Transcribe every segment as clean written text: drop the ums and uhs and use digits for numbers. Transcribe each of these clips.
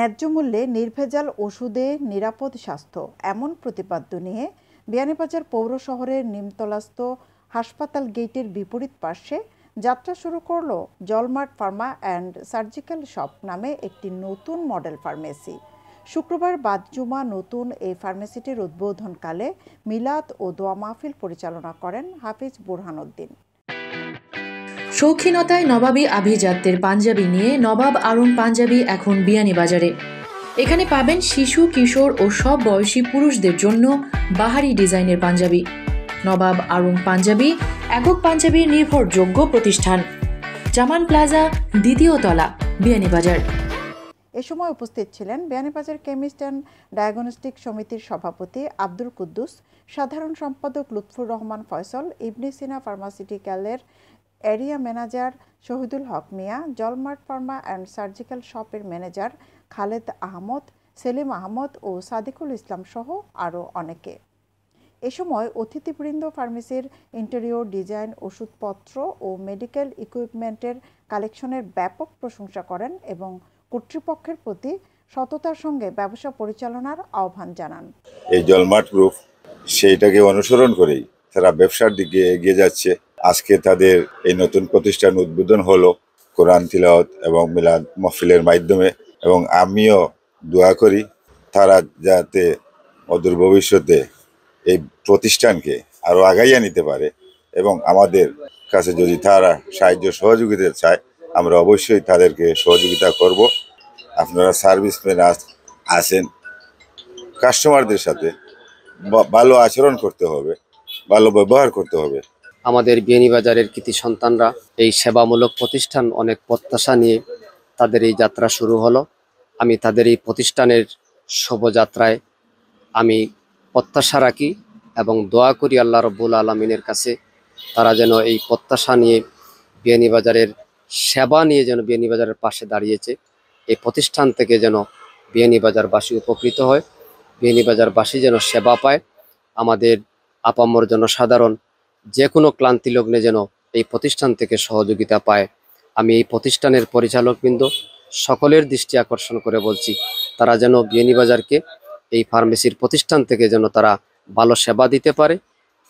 ন্যায্য মূল্যে নির্ভেজাল ওষুধে নিরাপদ স্বাস্থ্য এমন প্রতিপাদ্য নিয়ে বিয়ানীবাজার পৌর শহরের নিমতলাস্থ হাসপাতাল গেটের বিপরীত পার্শ্বে যাত্রা শুরু করল জলমার্ট ফার্মা অ্যান্ড সার্জিক্যাল শপ নামে একটি নতুন মডেল ফার্মেসি। শুক্রবার বাদ জুমা নতুন এই ফার্মেসিটির উদ্বোধনকালে মিলাদ ও দোয়া মাহফিল পরিচালনা করেন হাফিজ বুরহানুদ্দিন। শৌখিনতায় নবাবী আভিজাত্যের পাঞ্জাবি নিয়ে নবাব আরং পাঞ্জাবি এখন বিয়ানীবাজারে। এখানে পাবেন শিশু, কিশোর ও সব বয়সী পুরুষদের জন্য বাহারি ডিজাইনের পাঞ্জাবি। নবাব আরং পাঞ্জাবি একক পাঞ্জাবির নির্ভরযোগ্য প্রতিষ্ঠান। জামান প্লাজা, দ্বিতীয় তলা, বিয়ানীবাজার। এ সময় উপস্থিত ছিলেন বিয়ানীবাজার কেমিস্ট অ্যান্ড ডায়াগনস্টিক সমিতির সভাপতি আব্দুল কুদ্দুস, সাধারণ সম্পাদক লুৎফুর রহমান ফয়সল, ইবনে সিনা ফার্মাসিউটিক্যালের area manager Shahidul Haque Mia, Jalmart pharma and surgical শপের ম্যানেজার খালেদ আহমদ, সেলিম আহমদ ও সাদিকুল ইসলাম সহ আরও অনেকে। এ সময় অতিথিবৃন্দ ফার্মেসির ইন্টেরিয়র ডিজাইন, ওষুধপত্র ও মেডিকেল ইকুইপমেন্টের কালেকশনের ব্যাপক প্রশংসা করেন এবং কর্তৃপক্ষের প্রতি সততার সঙ্গে ব্যবসা পরিচালনার আহ্বান জানান। এই জলমার্ট গ্রুপ সেইটাকে অনুসরণ করেই তারা ব্যবসার দিকে এগিয়ে যাচ্ছে। আজকে তাদের এই নতুন প্রতিষ্ঠান উদ্বোধন হলো কোরআন তিলাওয়াত এবং মিলাদ মাহফিলের মাধ্যমে, এবং আমিও দোয়া করি তারা যাতে অদূর ভবিষ্যতে এই প্রতিষ্ঠানকে আরো আগাইয়া নিতে পারে, এবং আমাদের কাছে যদি তারা সাহায্য সহযোগিতা চায় আমরা অবশ্যই তাদেরকে সহযোগিতা করব। আপনারা সার্ভিসম্যান আছেন, কাস্টমারদের সাথে ভালো আচরণ করতে হবে, ভালো ব্যবহার করতে হবে। আমাদের বিয়ানীবাজারের কৃতি সন্তানরা এই সেবামূলক প্রতিষ্ঠান অনেক প্রত্যাশা নিয়ে তাদের এই যাত্রা শুরু হলো। আমি তাদের এই প্রতিষ্ঠানের শোভাযাত্রায় আমি প্রত্যাশা রাখি এবং দোয়া করি আল্লাহ রব্বুল আলমিনের কাছে তারা যেন এই প্রত্যাশা নিয়ে বিয়ানীবাজারের সেবা নিয়ে যেন বিয়ানীবাজারের পাশে দাঁড়িয়েছে, এই প্রতিষ্ঠান থেকে যেন বিয়ানীবাজারবাসী উপকৃত হয়, বিয়ানীবাজারবাসী যেন সেবা পায়, আমাদের আপামর জনসাধারণ যে কোনো ক্লান্তি লগ্নে যেন এই প্রতিষ্ঠান থেকে সহযোগিতা পায়। আমি এই প্রতিষ্ঠানের পরিচালকবৃন্দ সকলের দৃষ্টি আকর্ষণ করে বলছি তারা যেন বিয়ানীবাজারকে এই ফার্মেসির প্রতিষ্ঠান থেকে যেন তারা ভালো সেবা দিতে পারে,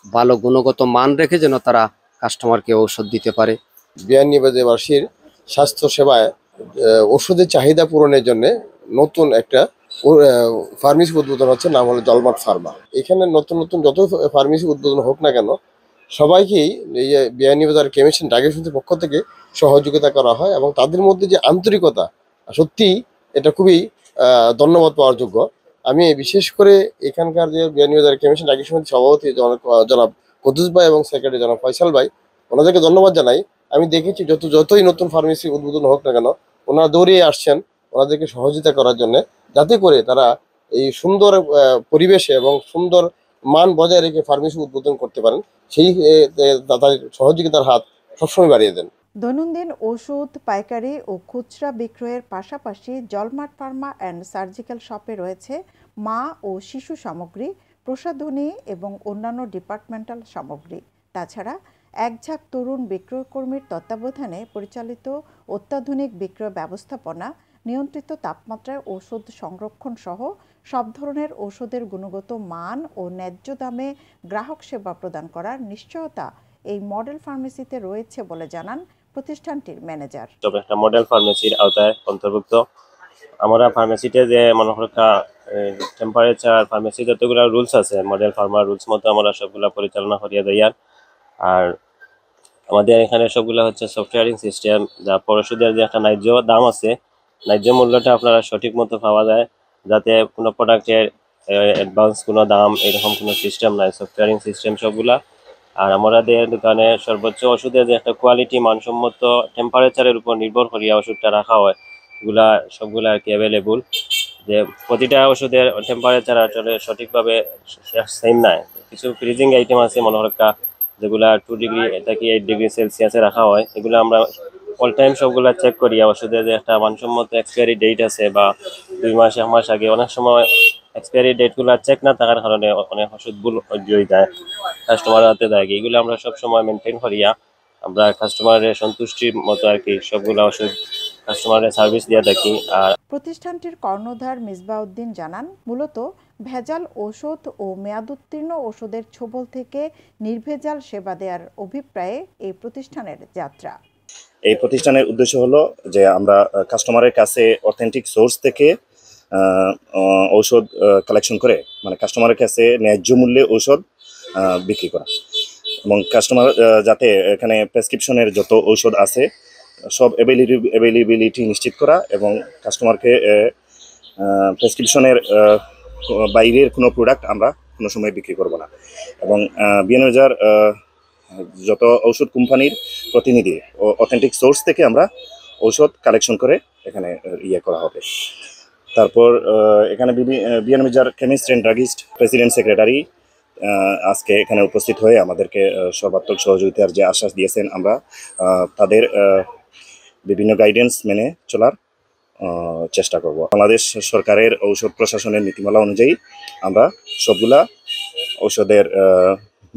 ভালো গুণগত মান রেখে যেন তারা কাস্টমারকে ঔষধ দিতে পারে। বিয়ানীবাজারবাসীর স্বাস্থ্য সেবায় ওষুধের চাহিদা পূরণের জন্য নতুন একটা ফার্মেসি উদ্বোধন হচ্ছে, নাম হলো জলমার্ট ফার্মা। এখানে নতুন নতুন যত ফার্মেসি উদ্বোধন হোক না কেন সবাইকেই এই বিয়ানীবাজার কেমিস্ট অ্যান্ড ডায়াগনস্টিকের পক্ষ থেকে সহযোগিতা করা হয়, এবং তাদের মধ্যে যে আন্তরিকতা সত্যিই এটা খুবই ধন্যবাদ পাওয়ার যোগ্য। আমি বিশেষ করে এখানকার যে বিয়ানীবাজার কেমিস্ট অ্যান্ড ডায়াগনস্টিক সমিতির সভাপতি জনাব কুদ্দুস ভাই এবং সেক্রেটারি জনাব ফয়সাল ভাই, ওনাদেরকে ধন্যবাদ জানাই। আমি দেখেছি যতই নতুন ফার্মেসি উদ্বোধন হোক না কেন ওনারা দৌড়িয়ে আসছেন ওনাদেরকে সহযোগিতা করার জন্য, যাতে করে তারা এই সুন্দর পরিবেশে এবং সুন্দর মান বজায় রেখে ফার্মেসি উদ্বোধন করতে পারেন, সেই তাদের সহযোগিতার হাত সবসময় বাড়িয়ে দেন। দৈনন্দিন ওষুধ পাইকারি ও খুচরা বিক্রয়ের পাশাপাশি জলমার্ট ফার্মা অ্যান্ড সার্জিক্যাল শপে রয়েছে মা ও শিশু সামগ্রী, প্রসাধনী এবং অন্যান্য ডিপার্টমেন্টাল সামগ্রী। তাছাড়া একঝাঁক তরুণ বিক্রয়কর্মীর তত্ত্বাবধানে পরিচালিত অত্যাধুনিক বিক্রয় ব্যবস্থাপনা, নিয়ন্ত্রিত তাপমাত্রায় ওষুধ সংরক্ষণ সহ সব ধরনের ওষুধের গুণগত মান ও ন্যায্য দামে গ্রাহক সেবা প্রদান করার নিশ্চয়তা এই মডেল ফার্মেসিতে রয়েছে বলে জানান প্রতিষ্ঠানটির ম্যানেজার। তবে একটা মডেল ফার্মেসির আওতায় অন্তর্ভুক্ত আমরা ফার্মেসিতে যে মনে করা টেম্পারেচার ফার্মেসি যতগুলো রুলস আছে মডেল ফার্মার রুলস মতো আমরা সবগুলো পরিচালনা করিয়া দেই। আর আমাদের এখানে সবগুলো হচ্ছে সফটওয়্যারিং সিস্টেম, যা ওষুধের যে একটা ন্যায্য দাম আছে, ন্যায্য মূল্যটা আপনারা সঠিক মতো পাওয়া যায়, যাতে কোনো প্রোডাক্টের অ্যাডভান্স কোনো দাম এরকম কোনো সিস্টেম নাই, সফটওয়্যারিং সিস্টেম সবগুলা। আর আমাদের দোকানে সর্বোচ্চ ওষুধের যে একটা কোয়ালিটি মানসম্মত টেম্পারেচারের উপর নির্ভর করিয়া ওষুধটা রাখা হয়, এগুলা সবগুলা আর কি অ্যাভেলেবল। যে প্রতিটা ওষুধের টেম্পারেচার আসলে সঠিকভাবে সেম নাই, কিছু ফ্রিজিং আইটেম আছে মনে হরকা যেগুলা 2 ডিগ্রি থেকে 8 ডিগ্রি সেলসিয়াসে রাখা হয়, এগুলো আমরা অল টাইম সবগুলা চেক করিয়া ওষুধের যে একটা মানসম্মত এক্সপায়ারি ডেট আছে বা 2 মাস 1 মাস আগে, অনেক সময় এক্সপায়ারি ডেটগুলো চেক না থাকার কারণে অনেক ওষুধ ভুল হয়ে যায়, কাস্টমার হাতে দেয়। এগুলো আমরা সব সময় মেনটেন করিয়া আমরা কাস্টমারের সন্তুষ্টির মতো আর কি সবগুলো ওষুধ কাস্টমারের সার্ভিস দিয়ে থাকি। আর প্রতিষ্ঠানটির কর্ণধার মিসবাউদ্দিন জানান, মূলত ভেজাল ঔষধ ও মেয়াদোত্তীর্ণ ওষুধের ছোবল থেকে নির্ভেজাল সেবা দেওয়ার অভিপ্রায়ে এই প্রতিষ্ঠানের যাত্রা। এই প্রতিষ্ঠানের উদ্দেশ্য হলো যে আমরা কাস্টমারের কাছে অথেন্টিক সোর্স থেকে ঔষধ কালেকশন করে, মানে কাস্টমারের কাছে ন্যায্য মূল্যে ঔষধ বিক্রি করা, এবং কাস্টমার যাতে এখানে প্রেসক্রিপশনের যত ঔষধ আছে সব অ্যাভেলেবিলিটি নিশ্চিত করা, এবং কাস্টমারকে প্রেসক্রিপশনের বাইরের কোনো প্রোডাক্ট আমরা কোনো সময় বিক্রি করব না। এবং বিয়ানীবাজার যত ঔষধ কোম্পানির প্রতিনিধি ও অথেন্টিক সোর্স থেকে আমরা ঔষধ কালেকশন করে এখানে করা হবে। তারপর এখানে Beanibazar chemist and druggist president secretary আজকে এখানে উপস্থিত হয়ে আমাদেরকে সর্বাত্মক সহযোগিতার যে আশ্বাস দিয়েছেন, আমরা তাদের বিভিন্ন গাইডেন্স মেনে চলার চেষ্টা করব। বাংলাদেশ সরকারের ঔষধ প্রশাসনের নীতিমালা অনুযায়ী আমরা সবগুলা ঔষধের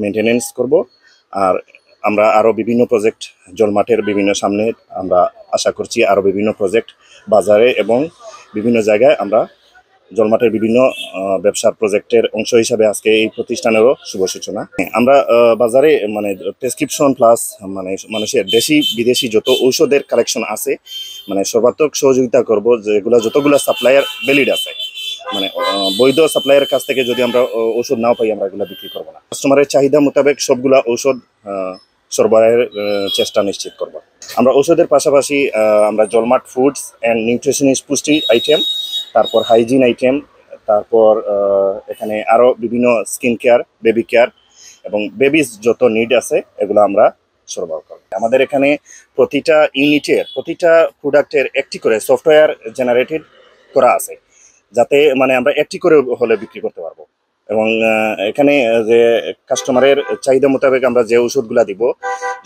মেনটেনেন্স করব। আর আমরা আরও বিভিন্ন প্রজেক্ট জলমাঠের বিভিন্ন সামনে আমরা আশা করছি আরও বিভিন্ন প্রজেক্ট বাজারে এবং বিভিন্ন জায়গায় আমরা জলমাঠের বিভিন্ন ব্যবসার প্রজেক্টের অংশ হিসাবে আজকে এই প্রতিষ্ঠানেরও শুভ সূচনা। আমরা বাজারে মানে প্রেসক্রিপশন প্লাস মানে মানুষের দেশি বিদেশি যত ঔষধের কালেকশন আছে, মানে সর্বাত্মক সহযোগিতা করব। যেগুলো যতগুলো সাপ্লায়ার ভ্যালিড আছে, মানে বৈধ সাপ্লায়ারের কাছ থেকে যদি আমরা ঔষধ নাও পাই, আমরা এগুলো বিক্রি করবো না। কাস্টমারের চাহিদা মোতাবেক সবগুলা ঔষধ সরবরাহের চেষ্টা নিশ্চিত করব। আমরা ঔষধের পাশাপাশি আমরা জলমাট ফুডস অ্যান্ড নিউট্রিশনিস্ট পুষ্টি আইটেম, তারপর হাইজিন আইটেম, তারপর এখানে আরও বিভিন্ন স্কিন কেয়ার, বেবি কেয়ার এবং বেবিস যত নিড আছে এগুলো আমরা সরবরাহ করব। আমাদের এখানে প্রতিটা ইউনিটের প্রতিটা প্রোডাক্টের একটি করে সফটওয়্যার জেনারেটেড করা আছে, যাতে মানে আমরা একটি করে হলে বিক্রি করতে পারবো। এবং এখানে যে কাস্টমারের চাহিদা মোতাবেক আমরা যে ওষুধগুলো দিব,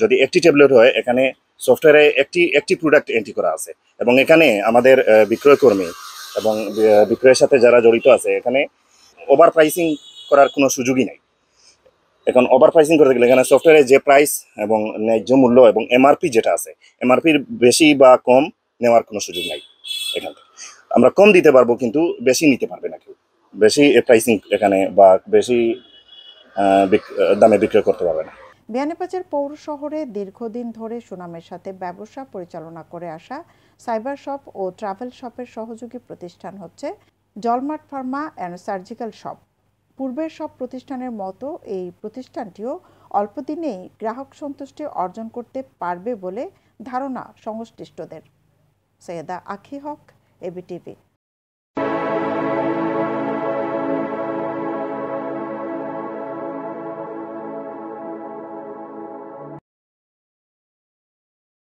যদি একটি ট্যাবলেট হয় এখানে সফটওয়্যারে একটি প্রোডাক্ট এন্ট্রি করা আছে। এবং এখানে আমাদের বিক্রয় কর্মী এবং বিক্রয়ের সাথে যারা জড়িত আছে, এখানে ওভার প্রাইসিং করার কোনো সুযোগই নাই। এখন ওভার প্রাইসিং করতে গেলে এখানে সফটওয়্যারে যে প্রাইস এবং ন্যায্য মূল্য এবং এমআরপি যেটা আছে, এমআরপির বেশি বা কম নেওয়ার কোনো সুযোগ নাই। এখান থেকে আমরা কম দিতে পারবো, কিন্তু বেশি নিতে পারবে না কেউ। বেশি প্রাইসিং এখানে বা বেশি দামে বিক্রয় করতে পারবে না। বিয়ানীবাজার পৌর শহরে দীর্ঘদিন ধরে সুনামের সাথে ব্যবসা পরিচালনা করে আসা সাইবার শপ ও ট্রাভেল শপের সহযোগী প্রতিষ্ঠান হচ্ছে জলমাট ফার্মা অ্যান্ড সার্জিক্যাল শপ। পূর্বের সব প্রতিষ্ঠানের মতো এই প্রতিষ্ঠানটিও অল্প দিনেই গ্রাহক সন্তুষ্টি অর্জন করতে পারবে বলে ধারণা সংশ্লিষ্টদের। সৈয়দা আখি হক, এবিটিভি।